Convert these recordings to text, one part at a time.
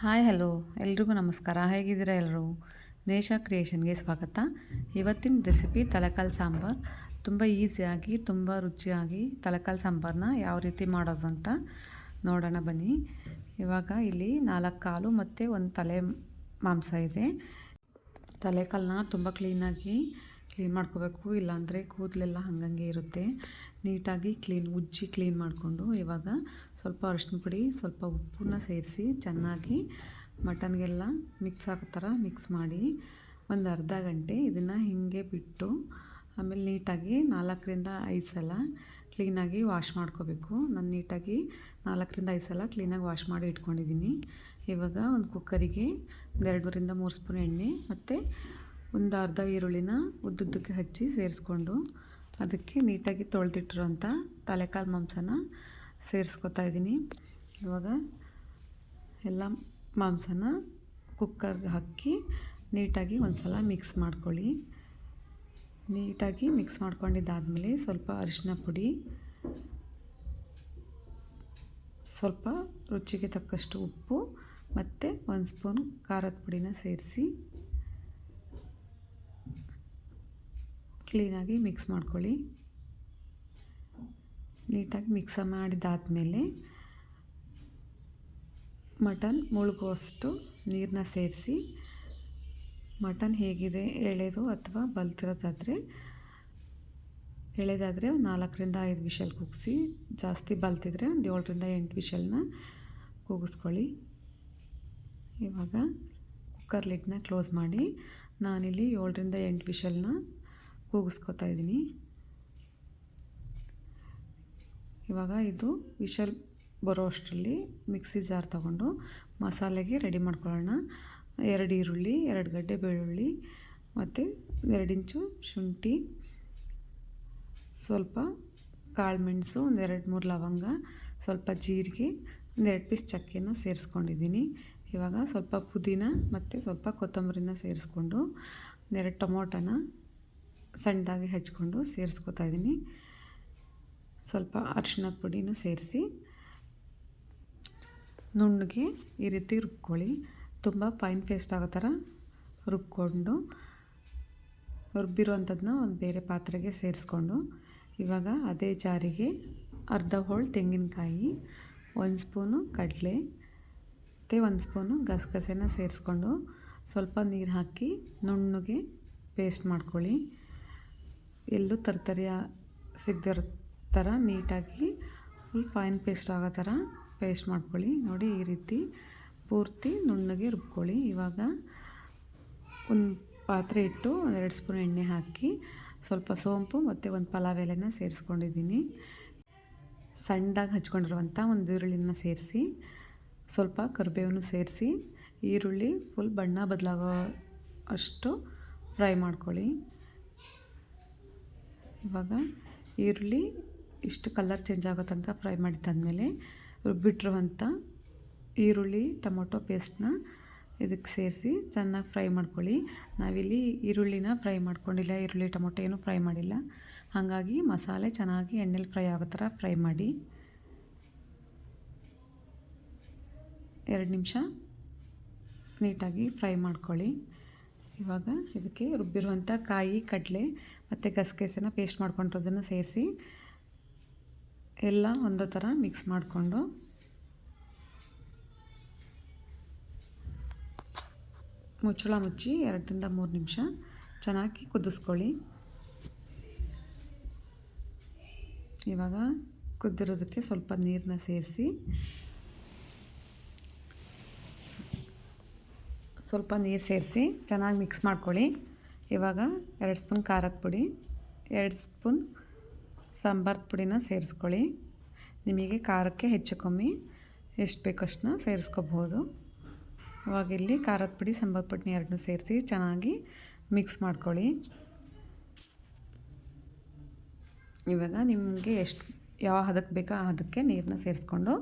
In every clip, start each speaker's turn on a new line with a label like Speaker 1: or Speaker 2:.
Speaker 1: Hi hello ಎಲ್ರಿಗೂ ನಮಸ್ಕಾರ. ಹೇಗಿದ್ದೀರಾ ಎಲ್ಲರೂ? ನೇಷಾ ಕ್ರಿಯೇಷನ್ಗೆ ಸ್ವಾಗತ. ಇವತ್ತಿನ ರೆಸಿಪಿ ತಲೆಕಾಲು ಸಾಂಬಾರು. ತುಂಬ ಈಸಿಯಾಗಿ ತುಂಬ ರುಚಿಯಾಗಿ ತಲೆಕಾಲು ಸಾಂಬಾರನ್ನ ಯಾವ ರೀತಿ ಮಾಡೋದು ಅಂತ ನೋಡೋಣ ಬನ್ನಿ. ಇವಾಗ ಇಲ್ಲಿ 4 ಕಾಲು ಮತ್ತು ಒಂದು ತಲೆ ಮಾಂಸ ಇದೆ. ತಲೆಕಾಲನ್ನ ತುಂಬ ಕ್ಲೀನ್ ಮಾಡ್ಕೋಬೇಕು, ಇಲ್ಲಾಂದರೆ ಕೂದಲೆಲ್ಲ ಹಂಗಂಗೆ ಇರುತ್ತೆ. ನೀಟಾಗಿ ಉಜ್ಜಿ ಕ್ಲೀನ್ ಮಾಡಿಕೊಂಡು ಇವಾಗ ಸ್ವಲ್ಪ ಅರಿಶಿನ ಪುಡಿ ಸ್ವಲ್ಪ ಉಪ್ಪನ್ನ ಸೇರಿಸಿ ಚೆನ್ನಾಗಿ ಮಟನ್ಗೆಲ್ಲ ಮಿಕ್ಸ್ ಆಗೋ ಥರ ಮಿಕ್ಸ್ ಮಾಡಿ ಒಂದು ಅರ್ಧ ಗಂಟೆ ಇದನ್ನು ಹೀಗೆ ಬಿಟ್ಟು ಆಮೇಲೆ ನೀಟಾಗಿ 4-5 ಸಲ ಕ್ಲೀನಾಗಿ ವಾಶ್ ಮಾಡ್ಕೋಬೇಕು. ನಾನು ನೀಟಾಗಿ 4-5 ಸಲ ಕ್ಲೀನಾಗಿ ವಾಶ್ ಮಾಡಿ ಇಟ್ಕೊಂಡಿದ್ದೀನಿ. ಇವಾಗ ಒಂದು ಕುಕ್ಕರಿಗೆ 2-3 ಸ್ಪೂನ್ ಎಣ್ಣೆ ಮತ್ತು ಒಂದು ಅರ್ಧ ಈರುಳ್ಳಿನ ಉದ್ದುದ್ದಕ್ಕೆ ಹಚ್ಚಿ ಸೇರಿಸ್ಕೊಂಡು ಅದಕ್ಕೆ ನೀಟಾಗಿ ತೊಳೆದಿಟ್ಟಿರೋಂಥ ತಲೆಕಾಲು ಮಾಂಸನ ಸೇರಿಸ್ಕೊತಾ ಇದ್ದೀನಿ. ಇವಾಗ ಎಲ್ಲ ಮಾಂಸನ ಕುಕ್ಕರ್ಗೆ ಹಾಕಿ ನೀಟಾಗಿ ಒಂದು ಸಲ ಮಿಕ್ಸ್ ಮಾಡ್ಕೊಳ್ಳಿ. ನೀಟಾಗಿ ಮಿಕ್ಸ್ ಮಾಡ್ಕೊಂಡಿದ್ದಾದಮೇಲೆ ಸ್ವಲ್ಪ ಅರಿಶಿನ ಪುಡಿ, ಸ್ವಲ್ಪ ರುಚಿಗೆ ತಕ್ಕಷ್ಟು ಉಪ್ಪು ಮತ್ತು 1 ಸ್ಪೂನ್ ಖಾರದ ಪುಡಿನ ಸೇರಿಸಿ ಕ್ಲೀನಾಗಿ ಮಿಕ್ಸ್ ಮಾಡ್ಕೊಳ್ಳಿ. ನೀಟಾಗಿ ಮಿಕ್ಸ್ ಮಾಡಿದಾದಮೇಲೆ ಮಟನ್ ಮುಳುಗುವಷ್ಟು ನೀರನ್ನ ಸೇರಿಸಿ ಮಟನ್ ಹೇಗಿದೆ ಎಳೆದು ಅಥವಾ ಬಲ್ತಿರೋದಾದರೆ ಎಳೆದಾದರೆ 4-5 ವಿಷಲ್ ಕೂಗಿಸಿ, ಜಾಸ್ತಿ ಬಲ್ತಿದ್ರೆ ಒಂದು 7-8 ವಿಷಲ್ನ ಕೂಗಿಸ್ಕೊಳ್ಳಿ. ಇವಾಗ ಕುಕ್ಕರ್ ಲಿಡ್ನ ಕ್ಲೋಸ್ ಮಾಡಿ ನಾನಿಲ್ಲಿ 7-8 ವಿಷಲ್ನ ಕೂಗಿಸ್ಕೊತಾ ಇದ್ದೀನಿ. ಇವಾಗ ಇದು ವಿಷಲ್ ಬರೋ ಅಷ್ಟರಲ್ಲಿ ಮಿಕ್ಸಿ ಜಾರ್ ತಗೊಂಡು ಮಸಾಲೆಗೆ ರೆಡಿ ಮಾಡ್ಕೊಳ್ಳೋಣ. 2 ಈರುಳ್ಳಿ, 2 ಗಡ್ಡೆ ಬೆಳ್ಳುಳ್ಳಿ ಮತ್ತು 2 ಇಂಚು ಶುಂಠಿ, ಸ್ವಲ್ಪ ಕಾಳುಮೆಣಸು, ಒಂದು 2-3 ಲವಂಗ, ಸ್ವಲ್ಪ ಜೀರಿಗೆ, ಒಂದು 2 ಪೀಸ್ ಚಕ್ಕೆನ ಸೇರಿಸ್ಕೊಂಡಿದ್ದೀನಿ. ಇವಾಗ ಸ್ವಲ್ಪ ಪುದೀನ ಮತ್ತು ಸ್ವಲ್ಪ ಕೊತ್ತಂಬರಿನ ಸೇರಿಸ್ಕೊಂಡು 2 ಟೊಮೊಟೊನ ಸಣ್ಣದಾಗಿ ಹೆಚ್ಕೊಂಡು ಸೇರಿಸ್ಕೊತಾ ಇದ್ದೀನಿ. ಸ್ವಲ್ಪ ಅರಿಶಿಣದ ಪುಡಿನೂ ಸೇರಿಸಿ ನುಣ್ಣಗೆ ಈ ರೀತಿ ರುಬ್ಕೊಳ್ಳಿ. ತುಂಬ ಫೈನ್ ಪೇಸ್ಟ್ ಆಗೋ ಥರ ರುಬ್ಕೊಂಡು ರುಬ್ಬಿರುವಂಥದ್ದನ್ನ ಒಂದು ಬೇರೆ ಪಾತ್ರೆಗೆ ಸೇರಿಸ್ಕೊಂಡು ಇವಾಗ ಅದೇ ಜಾರಿಗೆ ಅರ್ಧ ಹೋಳು ತೆಂಗಿನಕಾಯಿ, 1 ಸ್ಪೂನು ಕಡಲೆ ಮತ್ತು 1 ಸ್ಪೂನು ಗಸಗಸೆನ ಸೇರಿಸ್ಕೊಂಡು ಸ್ವಲ್ಪ ನೀರು ಹಾಕಿ ನುಣ್ಣಗೆ ಪೇಸ್ಟ್ ಮಾಡ್ಕೊಳ್ಳಿ. ಎಲ್ಲೂ ತರತರಿಯ ಸಿಗದಿರೋ ಥರ ನೀಟಾಗಿ ಫುಲ್ ಫೈನ್ ಪೇಸ್ಟ್ ಆಗೋ ಥರ ಪೇಸ್ಟ್ ಮಾಡ್ಕೊಳ್ಳಿ. ನೋಡಿ ಈ ರೀತಿ ಪೂರ್ತಿ ನುಣ್ಣಗೆ ರುಬ್ಕೊಳ್ಳಿ. ಇವಾಗ ಒಂದು ಪಾತ್ರೆ ಇಟ್ಟು 2 ಸ್ಪೂನ್ ಎಣ್ಣೆ ಹಾಕಿ ಸ್ವಲ್ಪ ಸೋಂಪು ಮತ್ತು ಒಂದು ಪಲಾವ್ ಎಲೆನ ಸೇರಿಸ್ಕೊಂಡಿದ್ದೀನಿ. ಸಣ್ಣದಾಗಿ ಹಚ್ಕೊಂಡಿರುವಂಥ ಒಂದು ಈರುಳ್ಳಿನ ಸೇರಿಸಿ ಸ್ವಲ್ಪ ಕರಿಬೇವನ್ನು ಸೇರಿಸಿ ಈರುಳ್ಳಿ ಫುಲ್ ಬಣ್ಣ ಬದಲಾಗೋ ಅಷ್ಟು ಫ್ರೈ ಮಾಡ್ಕೊಳ್ಳಿ. ಇವಾಗ ಈರುಳ್ಳಿ ಇಷ್ಟು ಕಲರ್ ಚೇಂಜ್ ಆಗೋ ತನಕ ಫ್ರೈ ಮಾಡಿದ್ದಾದಮೇಲೆ ರುಬ್ಬಿಟ್ಟಿರುವಂಥ ಈರುಳ್ಳಿ ಟೊಮೊಟೊ ಪೇಸ್ಟ್ನ ಇದಕ್ಕೆ ಸೇರಿಸಿ ಚೆನ್ನಾಗಿ ಫ್ರೈ ಮಾಡ್ಕೊಳ್ಳಿ. ನಾವಿಲ್ಲಿ ಈರುಳ್ಳಿನ ಫ್ರೈ ಮಾಡ್ಕೊಂಡಿಲ್ಲ, ಈರುಳ್ಳಿ ಟೊಮೊಟೊ ಏನೂ ಫ್ರೈ ಮಾಡಿಲ್ಲ. ಹಾಗಾಗಿ ಮಸಾಲೆ ಚೆನ್ನಾಗಿ ಎಣ್ಣೆಲಿ ಫ್ರೈ ಆಗೋ ಥರ ಫ್ರೈ ಮಾಡಿ 2 ನಿಮಿಷ ನೀಟಾಗಿ ಫ್ರೈ ಮಾಡ್ಕೊಳ್ಳಿ. ಇವಾಗ ಇದಕ್ಕೆ ರುಬ್ಬಿರುವಂಥ ಕಾಯಿ, ಕಡಲೆ ಮತ್ತು ಗಸಗಸೆನ ಪೇಸ್ಟ್ ಮಾಡ್ಕೊಂಡಿರೋದನ್ನು ಸೇರಿಸಿ ಎಲ್ಲ ಒಂದೇ ಥರ ಮಿಕ್ಸ್ ಮಾಡಿಕೊಂಡು ಮುಚ್ಚಳ ಮುಚ್ಚಿ 2-3 ನಿಮಿಷ ಚೆನ್ನಾಗಿ ಕುದಿಸ್ಕೊಳ್ಳಿ. ಇವಾಗ ಕುದ್ದಿರೋದಕ್ಕೆ ಸ್ವಲ್ಪ ನೀರನ್ನ ಸೇರಿಸಿ ಚೆನ್ನಾಗಿ ಮಿಕ್ಸ್ ಮಾಡ್ಕೊಳ್ಳಿ. ಇವಾಗ 2 ಸ್ಪೂನ್ ಖಾರದ ಪುಡಿ, 2 ಸ್ಪೂನ್ ಸಾಂಬಾರು ಪುಡಿನ ಸೇರಿಸ್ಕೊಳ್ಳಿ. ನಿಮಗೆ ಖಾರಕ್ಕೆ ಹೆಚ್ಚು ಕಮ್ಮಿ ಎಷ್ಟು ಬೇಕಷ್ಟನ್ನ ಸೇರಿಸ್ಕೋಬೋದು. ಇವಾಗ ಇಲ್ಲಿ ಖಾರದ ಪುಡಿ, ಸಾಂಬಾರು ಪುಡಿನ 2 ಸೇರಿಸಿ ಚೆನ್ನಾಗಿ ಮಿಕ್ಸ್ ಮಾಡ್ಕೊಳ್ಳಿ. ಇವಾಗ ನಿಮಗೆ ಯಾವ ಹದಕ್ಕೆ ಬೇಕೋ ಆ ಹದಕ್ಕೆ ನೀರನ್ನ ಸೇರಿಸ್ಕೊಂಡು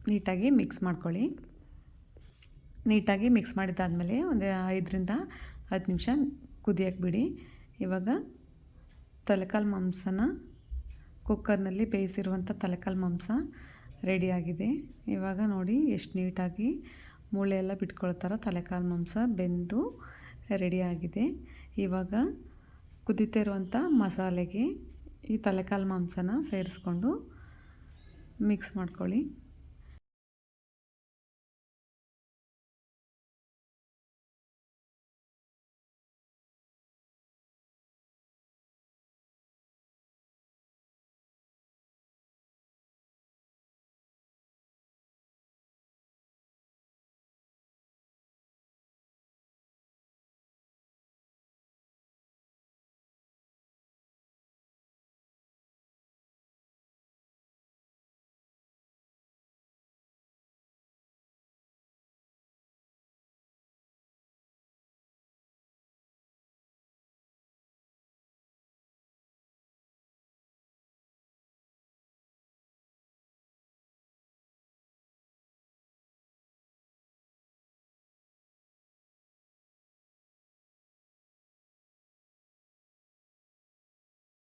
Speaker 1: ನೀಟಾಗಿ ಮಿಕ್ಸ್ ಮಾಡ್ಕೊಳ್ಳಿ. ನೀಟಾಗಿ ಮಿಕ್ಸ್ ಮಾಡಿದ್ದಾದಮೇಲೆ ಒಂದು 5-10 ನಿಮಿಷ ಕುದಿಯೋಕ್ಕೆ ಬಿಡಿ. ಇವಾಗ ತಲೆಕಾಲು ಮಾಂಸನ ಕುಕ್ಕರ್ನಲ್ಲಿ ಬೇಯಿಸಿರುವಂಥ ತಲೆಕಾಲು ಮಾಂಸ ರೆಡಿಯಾಗಿದೆ. ಇವಾಗ ನೋಡಿ ಎಷ್ಟು ನೀಟಾಗಿ ಮೂಳೆ ಎಲ್ಲ ಬಿಟ್ಕೊಳ್ತಾರ ತಲೆಕಾಲು ಮಾಂಸ ಬೆಂದು ರೆಡಿಯಾಗಿದೆ. ಇವಾಗ ಕುದೀತಿರುವಂಥ ಮಸಾಲೆಗೆ ಈ ತಲೆಕಾಲು ಮಾಂಸನ ಸೇರಿಸ್ಕೊಂಡು ಮಿಕ್ಸ್ ಮಾಡ್ಕೊಳ್ಳಿ.